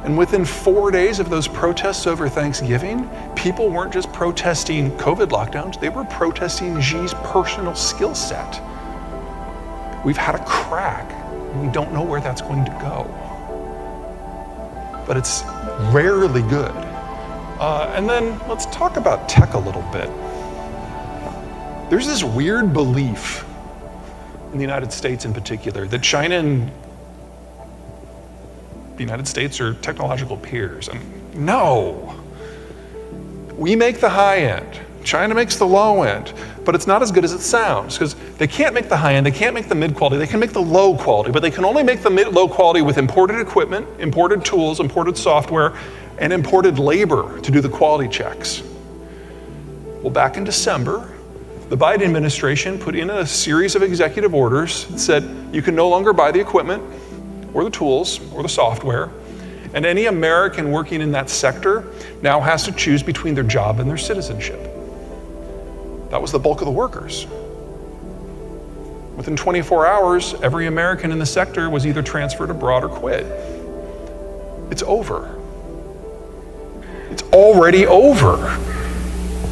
And within 4 days of those protests over Thanksgiving, people weren't just protesting COVID lockdowns, they were protesting Xi's personal skill set. We've had a crack, and we don't know where that's going to go. But it's rarely good. And then let's talk about tech a little bit. There's this weird belief in the United States in particular that China and the United States are technological peers. And no, we make the high end. China makes the low end, but it's not as good as it sounds because they can't make the high end, they can't make the mid quality, they can make the low quality, but they can only make the low quality with imported equipment, imported tools, imported software, and imported labor to do the quality checks. Well, back in December, the Biden administration put in a series of executive orders that said you can no longer buy the equipment or the tools or the software, and any American working in that sector now has to choose between their job and their citizenship. That was the bulk of the workers. Within 24 hours, every American in the sector was either transferred abroad or quit. It's over. It's already over.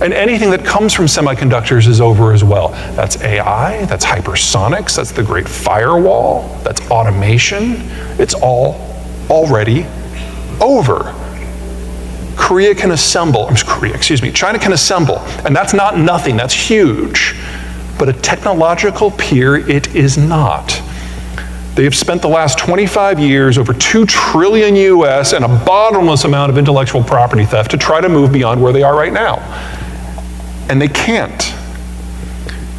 And anything that comes from semiconductors is over as well. That's AI, that's hypersonics, that's the Great Firewall, that's automation. It's all already over. China can assemble, and that's not nothing, that's huge. But a technological peer, it is not. They have spent the last 25 years, over $2 trillion US, and a bottomless amount of intellectual property theft to try to move beyond where they are right now. And they can't,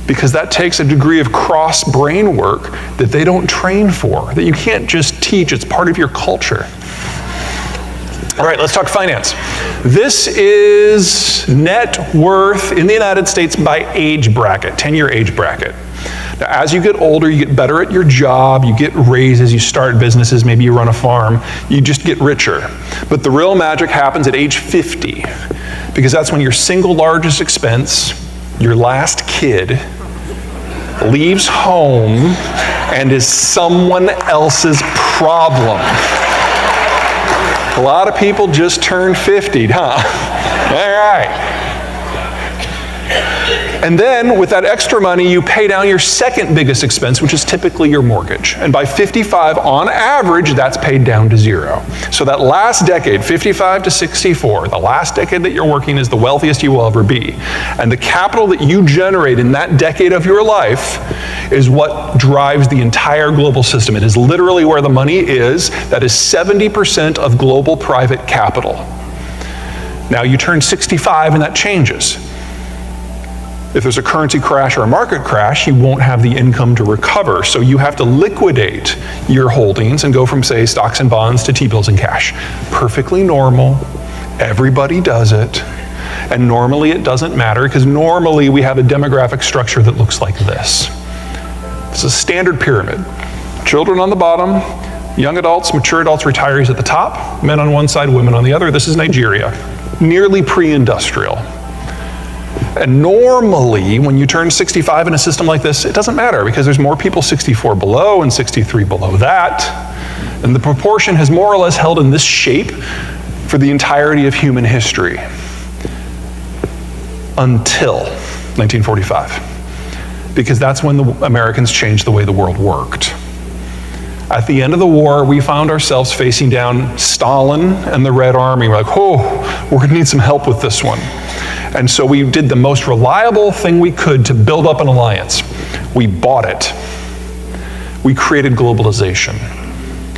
because that takes a degree of cross-brain work that they don't train for, that you can't just teach, it's part of your culture. All right, let's talk finance. This is net worth in the United States by age bracket, 10-year age bracket. Now, as you get older, you get better at your job, you get raises, you start businesses, maybe you run a farm, you just get richer. But the real magic happens at age 50, because that's when your single largest expense, your last kid, leaves home and is someone else's problem. A lot of people just turned 50, huh? All right. And then with that extra money, you pay down your second biggest expense, which is typically your mortgage. And by 55, on average, that's paid down to zero. So that last decade, 55 to 64, the last decade that you're working is the wealthiest you will ever be. And the capital that you generate in that decade of your life is what drives the entire global system. It is literally where the money is. That is 70% of global private capital. Now you turn 65 and that changes. If there's a currency crash or a market crash, you won't have the income to recover. So you have to liquidate your holdings and go from, say, stocks and bonds to T-bills and cash. Perfectly normal. Everybody does it. And normally it doesn't matter, because normally we have a demographic structure that looks like this. It's a standard pyramid. Children on the bottom, young adults, mature adults, retirees at the top, men on one side, women on the other. This is Nigeria, nearly pre-industrial. And normally, when you turn 65 in a system like this, it doesn't matter, because there's more people 64 below and 63 below that. And the proportion has more or less held in this shape for the entirety of human history. Until 1945. Because that's when the Americans changed the way the world worked. At the end of the war, we found ourselves facing down Stalin and the Red Army. We're like, oh, we're gonna need some help with this one. And so we did the most reliable thing we could to build up an alliance. We bought it. We created globalization.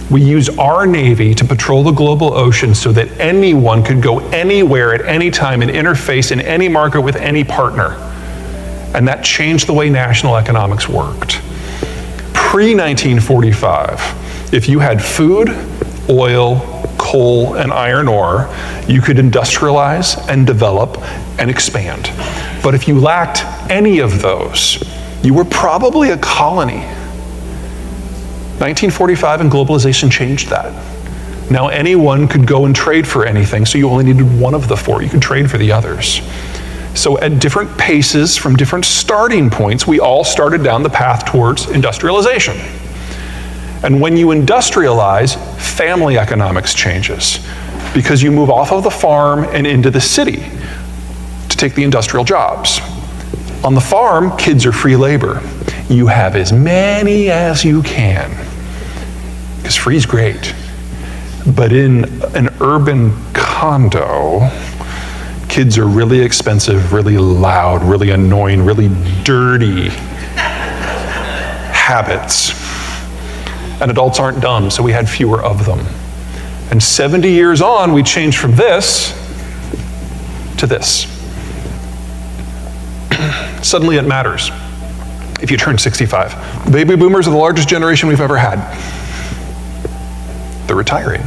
We used our Navy to patrol the global ocean so that anyone could go anywhere at any time and interface in any market with any partner. And that changed the way national economics worked. Pre-1945, if you had food, oil, coal, and iron ore, you could industrialize and develop and expand. But if you lacked any of those, you were probably a colony. 1945 and globalization changed that. Now anyone could go and trade for anything, so you only needed one of the four. You could trade for the others. So at different paces, from different starting points, we all started down the path towards industrialization. And when you industrialize, family economics changes because you move off of the farm and into the city to take the industrial jobs. On the farm, kids are free labor. You have as many as you can, because free is great. But in an urban condo, kids are really expensive, really loud, really annoying, really dirty habits. And adults aren't dumb, so we had fewer of them. And 70 years on, we changed from this to this. Suddenly it matters if you turn 65. The baby boomers are the largest generation we've ever had. They're retiring.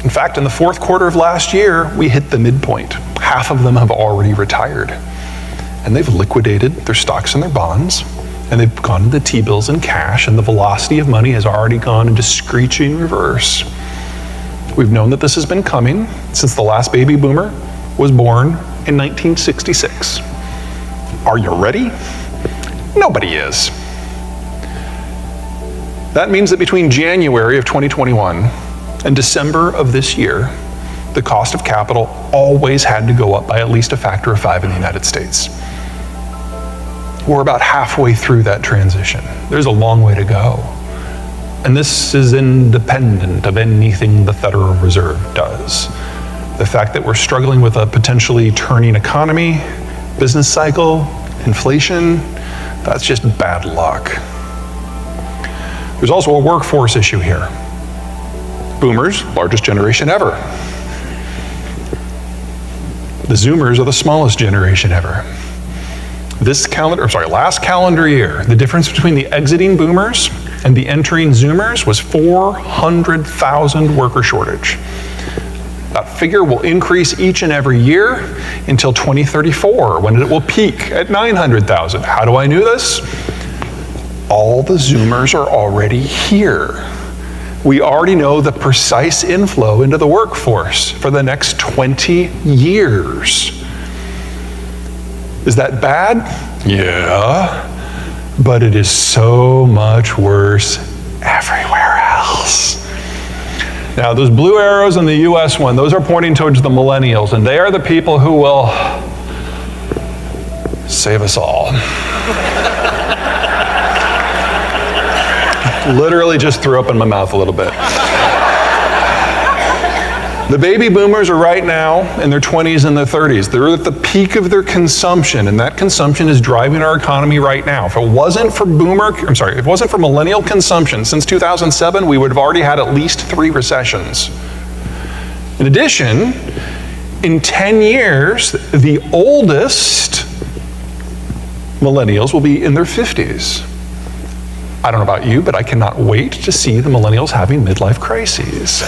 In fact, in the fourth quarter of last year, we hit the midpoint. Half of them have already retired. And they've liquidated their stocks and their bonds, and they've gone into T-bills and cash, and the velocity of money has already gone into screeching reverse. We've known that this has been coming since the last baby boomer was born in 1966. Are you ready? Nobody is. That means that between January of 2021 and December of this year, the cost of capital always had to go up by at least a factor of 5 in the United States. We're about halfway through that transition. There's a long way to go. And this is independent of anything the Federal Reserve does. The fact that we're struggling with a potentially turning economy, business cycle, inflation, that's just bad luck. There's also a workforce issue here. Boomers, largest generation ever. The Zoomers are the smallest generation ever. Last calendar year, the difference between the exiting boomers and the entering Zoomers was 400,000 worker shortage. That figure will increase each and every year until 2034, when it will peak at 900,000. How do I know this? All the Zoomers are already here. We already know the precise inflow into the workforce for the next 20 years. Is that bad? Yeah, but it is so much worse everywhere else. Now, those blue arrows in the US one, those are pointing towards the millennials, and they are the people who will save us all. Literally just threw up in my mouth a little bit. The baby boomers are right now in their 20s and their 30s. They're at the peak of their consumption, and that consumption is driving our economy right now. If it wasn't for millennial consumption since 2007, we would have already had at least 3 recessions. In addition, in 10 years, the oldest millennials will be in their 50s. I don't know about you, but I cannot wait to see the millennials having midlife crises.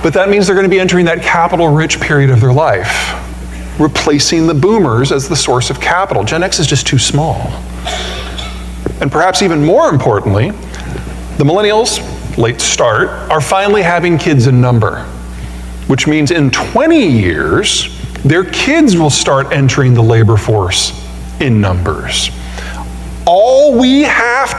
But that means they're going to be entering that capital-rich period of their life, replacing the boomers as the source of capital. Gen X is just too small. And perhaps even more importantly, the millennials, late start, are finally having kids in number, which means in 20 years, their kids will start entering the labor force in numbers. All we have